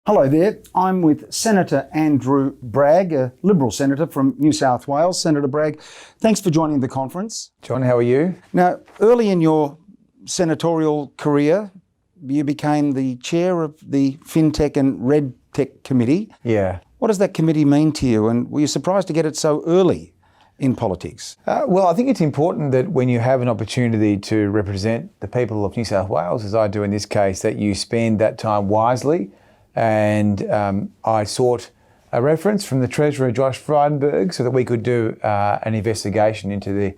Hello there, I'm with Senator Andrew Bragg, a Liberal Senator from New South Wales. Senator Bragg, thanks for joining the conference. John, how are you? Now, early in your senatorial career, you became the chair of the Fintech and Regtech Committee. Yeah. What does that committee mean to you, and were you surprised to get it so early in politics? Well, I think it's important that when you have an opportunity to represent the people of New South Wales, as I do in this case, that you spend that time wisely. And I sought a reference from the Treasurer, Josh Frydenberg, so that we could do an investigation into the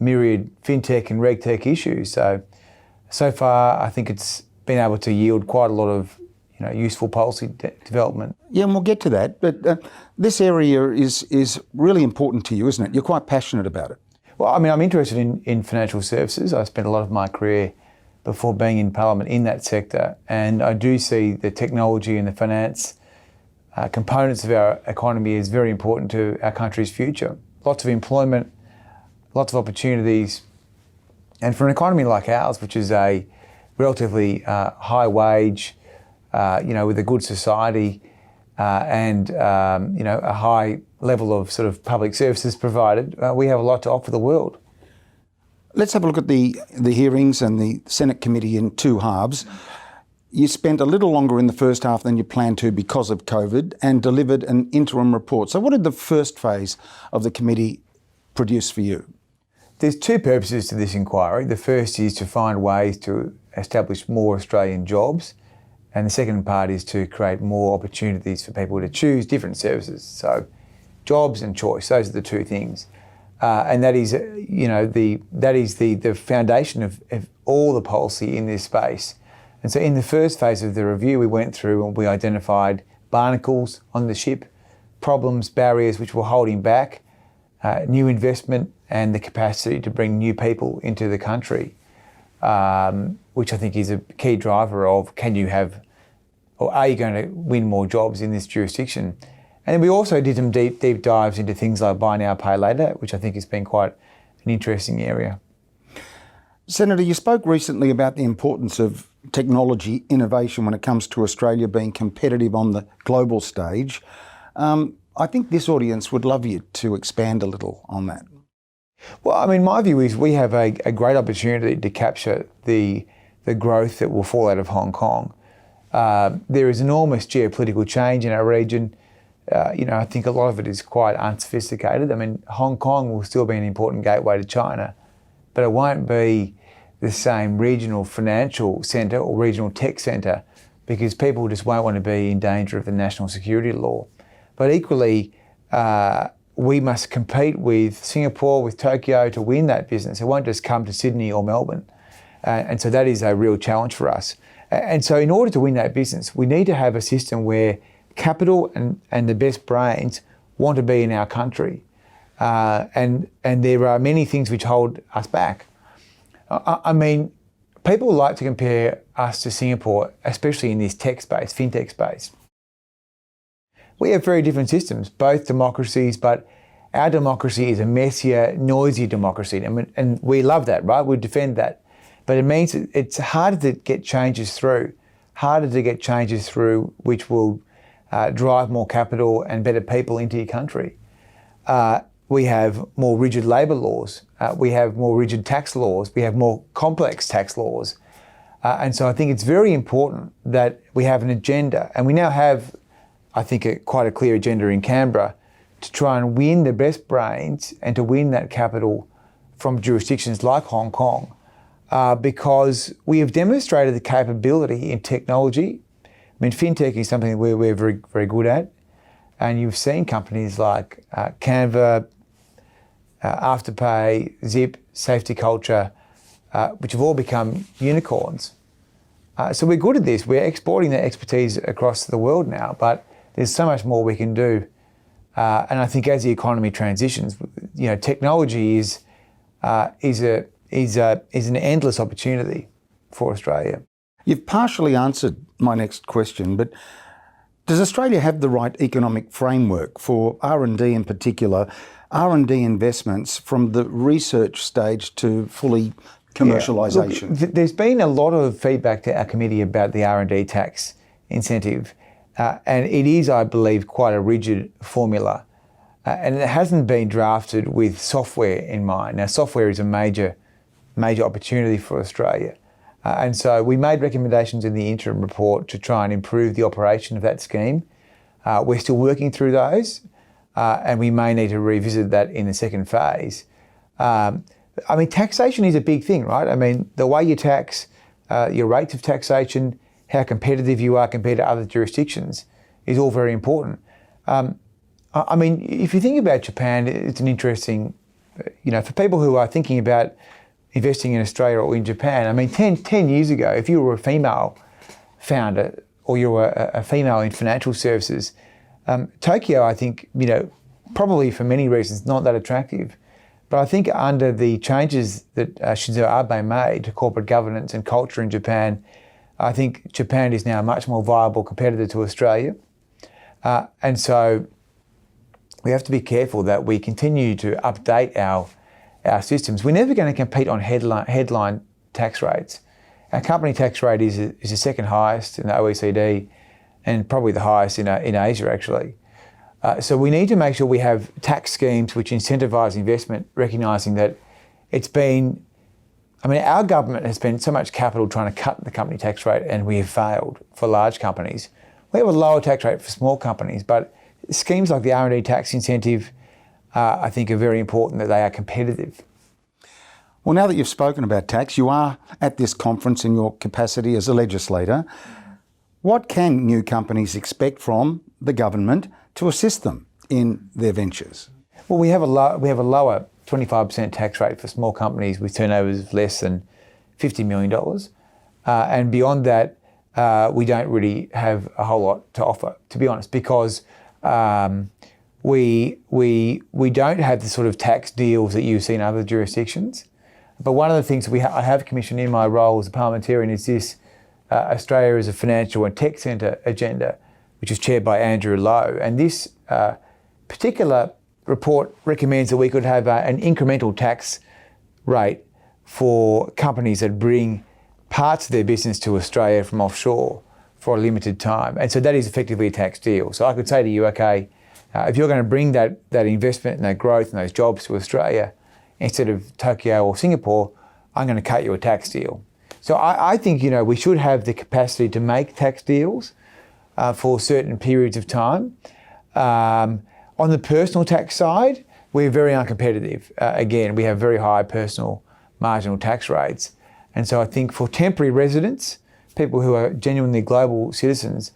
myriad fintech and regtech issues. So far, I think it's been able to yield quite a lot of useful policy development. Yeah, and we'll get to that. But this area is really important to you, isn't it? You're quite passionate about it. Well, I mean, I'm interested in financial services. I spent a lot of my career before being in Parliament in that sector, and I do see the technology and the finance components of our economy is very important to our country's future. Lots of employment, lots of opportunities, and for an economy like ours, which is a relatively high wage, with a good society and a high level of sort of public services provided, we have a lot to offer the world. Let's have a look at the hearings and the Senate committee in two halves. You spent a little longer in the first half than you planned to because of COVID and delivered an interim report. So what did the first phase of the committee produce for you? There's two purposes to this inquiry. The first is to find ways to establish more Australian jobs, and the second part is to create more opportunities for people to choose different services. So jobs and choice, those are the two things. And that is, the foundation of all the policy in this space. And so in the first phase of the review, we went through and we identified barnacles on the ship, problems, barriers which were holding back new investment and the capacity to bring new people into the country, which I think is a key driver of are you going to win more jobs in this jurisdiction? And then we also did some deep dives into things like buy now, pay later, which I think has been quite an interesting area. Senator, you spoke recently about the importance of technology innovation when it comes to Australia being competitive on the global stage. I think this audience would love you to expand a little on that. Well, I mean, my view is we have a great opportunity to capture the growth that will fall out of Hong Kong. There is enormous geopolitical change in our region. I think a lot of it is quite unsophisticated. I mean, Hong Kong will still be an important gateway to China, but it won't be the same regional financial centre or regional tech centre because people just won't want to be in danger of the national security law. But equally, we must compete with Singapore, with Tokyo to win that business. It won't just come to Sydney or Melbourne. And so that is a real challenge for us. And so in order to win that business, we need to have a system where capital and the best brains want to be in our country. And there are many things which hold us back. I mean, people like to compare us to Singapore, especially in this tech space, fintech space. We have very different systems, both democracies, but our democracy is a messier, noisy democracy. And we love that, right? We defend that. But it means it's harder to get changes through which will drive more capital and better people into your country. We have more rigid labour laws. We have more rigid tax laws. We have more complex tax laws. And so I think it's very important that we have an agenda. And we now have, I think, quite a clear agenda in Canberra to try and win the best brains and to win that capital from jurisdictions like Hong Kong. Because we have demonstrated the capability in technology. I mean, fintech is something that we're very, very good at. And you've seen companies like Canva, Afterpay, Zip, Safety Culture, which have all become unicorns. So we're good at this. We're exporting that expertise across the world now, but there's so much more we can do. And I think as the economy transitions, technology is an endless opportunity for Australia. You've partially answered my next question, but does Australia have the right economic framework for R&D in particular, R&D investments from the research stage to fully commercialisation? Yeah. Look, there's been a lot of feedback to our committee about the R&D tax incentive. And it is, I believe, quite a rigid formula. And it hasn't been drafted with software in mind. Now, software is a major opportunity for Australia. And so we made recommendations in the interim report to try and improve the operation of that scheme. We're still working through those, and we may need to revisit that in the second phase. I mean, taxation is a big thing, right? I mean, the way you tax, your rates of taxation, how competitive you are compared to other jurisdictions is all very important. I mean, if you think about Japan, it's an interesting, for people who are thinking about investing in Australia or in Japan, I mean, 10 years ago, if you were a female founder or you were a female in financial services, Tokyo, I think, probably for many reasons, not that attractive. But I think under the changes that Shinzo Abe made to corporate governance and culture in Japan, I think Japan is now a much more viable competitor to Australia. And so we have to be careful that we continue to update our systems. We're never going to compete on headline tax rates. Our company tax rate is the second highest in the OECD and probably the highest in Asia, actually. So we need to make sure we have tax schemes which incentivise investment, recognising that our government has spent so much capital trying to cut the company tax rate, and we have failed for large companies. We have a lower tax rate for small companies, but schemes like the R&D tax incentive, I think, are very important that they are competitive. Well, now that you've spoken about tax, you are at this conference in your capacity as a legislator. What can new companies expect from the government to assist them in their ventures? Well, we have a lower 25% tax rate for small companies with turnovers of less than $50 million. And beyond that, we don't really have a whole lot to offer, to be honest, because we don't have the sort of tax deals that you see in other jurisdictions. But one of the things I have commissioned in my role as a parliamentarian is this Australia as a Financial and Tech Centre agenda, which is chaired by Andrew Lowe. And this particular report recommends that we could have an incremental tax rate for companies that bring parts of their business to Australia from offshore for a limited time. And so that is effectively a tax deal. So I could say to you, okay, if you're going to bring that investment and that growth and those jobs to Australia, instead of Tokyo or Singapore, I'm going to cut you a tax deal. So I think, we should have the capacity to make tax deals for certain periods of time. On the personal tax side, we're very uncompetitive. Again, we have very high personal marginal tax rates. And so I think for temporary residents, people who are genuinely global citizens,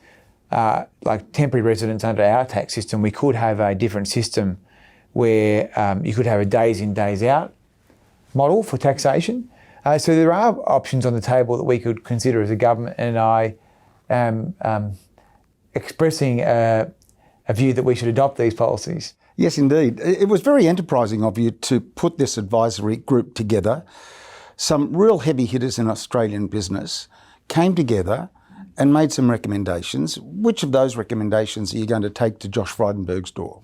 like temporary residents under our tax system, we could have a different system where you could have a days in, days out model for taxation. So there are options on the table that we could consider as a government, and I am expressing a view that we should adopt these policies. Yes, indeed. It was very enterprising of you to put this advisory group together. Some real heavy hitters in Australian business came together and made some recommendations. Which of those recommendations are you going to take to Josh Frydenberg's door?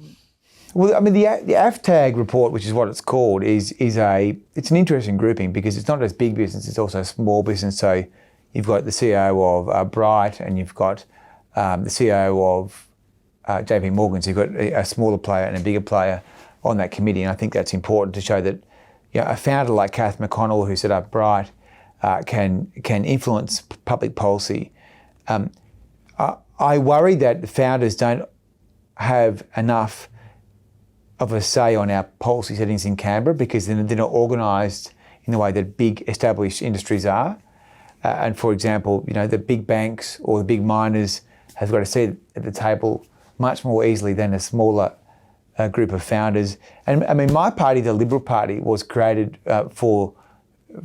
Well, I mean, the AFTAG report, which is what it's called, it's an interesting grouping because it's not just big business, it's also small business. So you've got the CEO of Bright, and you've got the CEO of JP Morgan. So you've got a smaller player and a bigger player on that committee. And I think that's important to show that a founder like Kath McConnell, who set up Bright, can influence public policy. I worry that the founders don't have enough of a say on our policy settings in Canberra because they're not organised in the way that big established industries are. And for example, the big banks or the big miners have got a seat at the table much more easily than a smaller group of founders. And I mean, my party, the Liberal Party, was created for,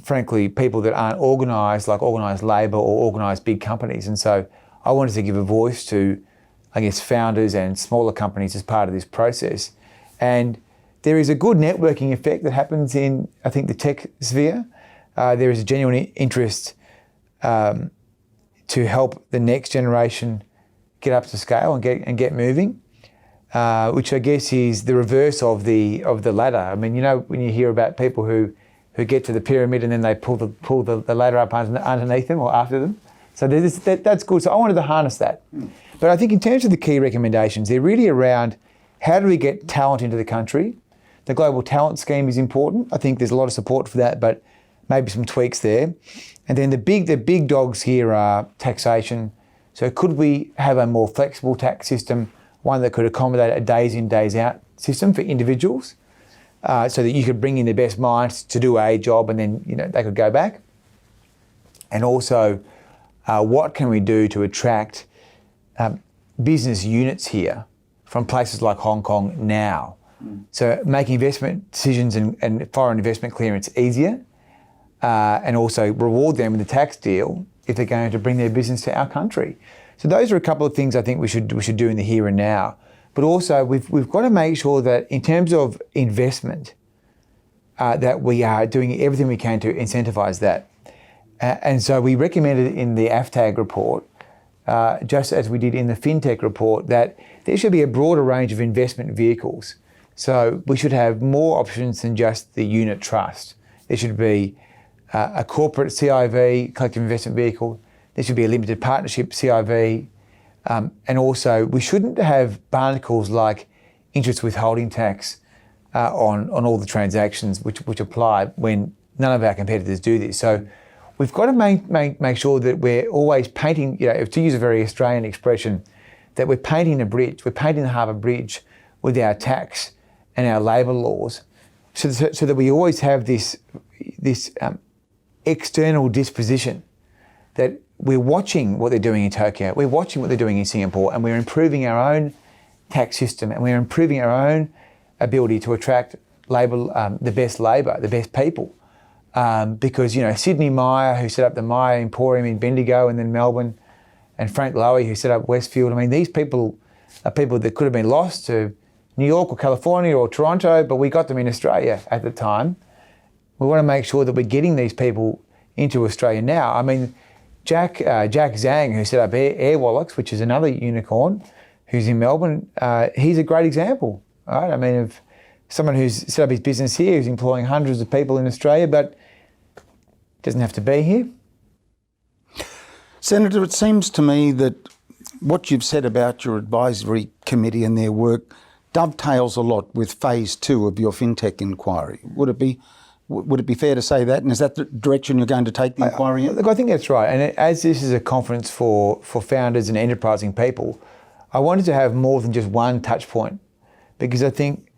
frankly, people that aren't organised, like organised labour or organised big companies. And so I wanted to give a voice to, founders and smaller companies as part of this process. And there is a good networking effect that happens in, I think, the tech sphere. There is a genuine interest to help the next generation get up to scale and get moving, which I guess is the reverse of the ladder. I mean, when you hear about people who get to the pyramid and then they pull the ladder up underneath them or after them, So that's good. So I wanted to harness that. But I think in terms of the key recommendations, they're really around how do we get talent into the country? The global talent scheme is important. I think there's a lot of support for that, but maybe some tweaks there. And then the big dogs here are taxation. So could we have a more flexible tax system, one that could accommodate a days in, days out system for individuals, so that you could bring in the best minds to do a job and then they could go back? And also, what can we do to attract business units here from places like Hong Kong now? So making investment decisions and foreign investment clearance easier, and also reward them with a tax deal if they're going to bring their business to our country. So those are a couple of things I think we should do in the here and now. But also we've got to make sure that in terms of investment, that we are doing everything we can to incentivise that. And so we recommended in the AFTAG report, just as we did in the Fintech report, that there should be a broader range of investment vehicles. So we should have more options than just the unit trust. There should be a corporate CIV, collective investment vehicle. There should be a limited partnership CIV. And also, we shouldn't have barnacles like interest withholding tax on all the transactions which apply when none of our competitors do this. So we've got to make sure that we're always painting, to use a very Australian expression, that we're painting a bridge, we're painting the harbour bridge with our tax and our labour laws, so that we always have this external disposition that we're watching what they're doing in Tokyo, we're watching what they're doing in Singapore, and we're improving our own tax system, and we're improving our own ability to attract the best people. Because, Sydney Meyer, who set up the Meyer Emporium in Bendigo and then Melbourne, and Frank Lowy, who set up Westfield, these people are people that could have been lost to New York or California or Toronto, but we got them in Australia at the time. We want to make sure that we're getting these people into Australia now. Jack Zhang, who set up Airwallex, which is another unicorn, who's in Melbourne, he's a great example, right? Of someone who's set up his business here, who's employing hundreds of people in Australia, but doesn't have to be here. Senator, it seems to me that what you've said about your advisory committee and their work dovetails a lot with phase 2 of your fintech inquiry. Would it be fair to say that? And is that the direction you're going to take the inquiry in? Look, I think that's right. And as this is a conference for founders and enterprising people, I wanted to have more than just one touch point, because I think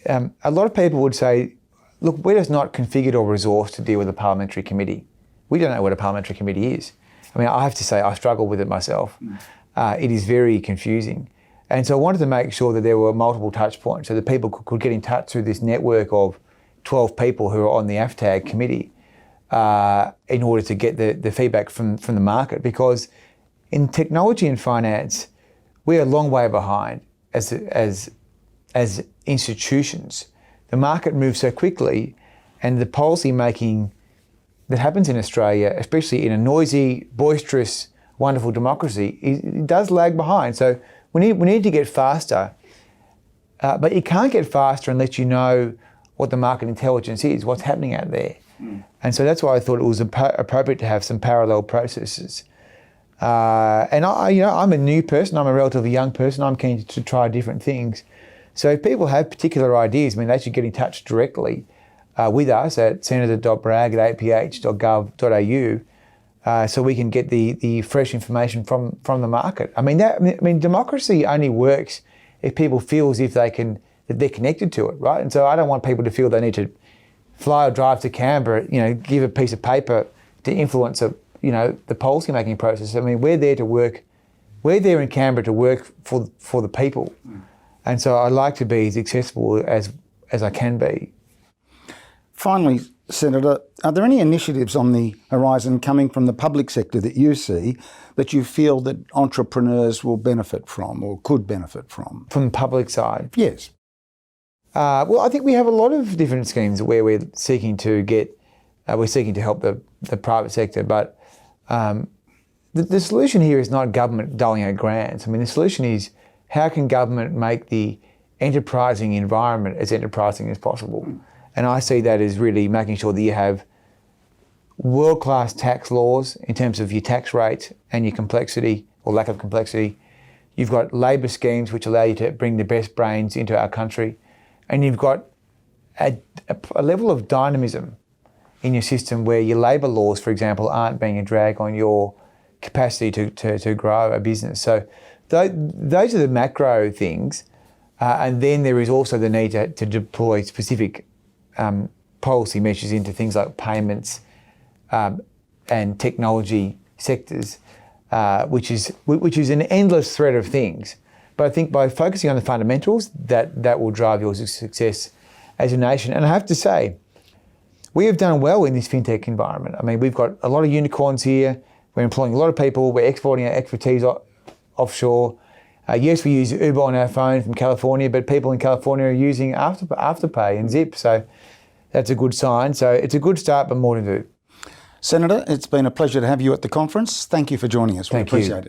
a lot of people would say, look, we're just not configured or resourced to deal with a parliamentary committee. We don't know what a parliamentary committee is. I have to say I struggle with it myself. It is very confusing. And so I wanted to make sure that there were multiple touch points so that people could get in touch through this network of 12 people who are on the AFTAG committee in order to get the feedback from the market. Because in technology and finance, we're a long way behind as institutions. The market moves so quickly, and the policy making that happens in Australia, especially in a noisy, boisterous, wonderful democracy, it does lag behind. So we need to get faster, but you can't get faster unless you know what the market intelligence is, what's happening out there. And so that's why I thought it was appropriate to have some parallel processes. And I'm a new person, I'm a relatively young person, I'm keen to try different things. So if people have particular ideas, they should get in touch directly with us at senator.bragg@aph.gov.au so we can get the fresh information from the market. Democracy only works if people feel as if that they're connected to it, right? And so I don't want people to feel they need to fly or drive to Canberra, give a piece of paper to influence the policy making process. We're there to work. We're there in Canberra to work for the people. And so I like to be as accessible as I can be. Finally, Senator, are there any initiatives on the horizon coming from the public sector that you see that you feel that entrepreneurs will benefit from or could benefit from? From the public side? Yes. Well, I think we have a lot of different schemes where we're seeking to help the private sector, but the solution here is not government doling out grants. The solution is how can government make the enterprising environment as enterprising as possible? And I see that as really making sure that you have world-class tax laws in terms of your tax rate and your complexity or lack of complexity. You've got labour schemes which allow you to bring the best brains into our country. And you've got a level of dynamism in your system where your labour laws, for example, aren't being a drag on your capacity to grow a business. So those are the macro things. And then there is also the need to deploy specific policy measures into things like payments and technology sectors, which is an endless thread of things. But I think by focusing on the fundamentals, that will drive your success as a nation. And I have to say, we have done well in this fintech environment. I mean, we've got a lot of unicorns here. We're employing a lot of people. We're exporting our expertise offshore. Yes, we use Uber on our phone from California, but people in California are using Afterpay and Zip. So that's a good sign. So it's a good start, but more to do. Senator, it's been a pleasure to have you at the conference. Thank you for joining us. We appreciate it.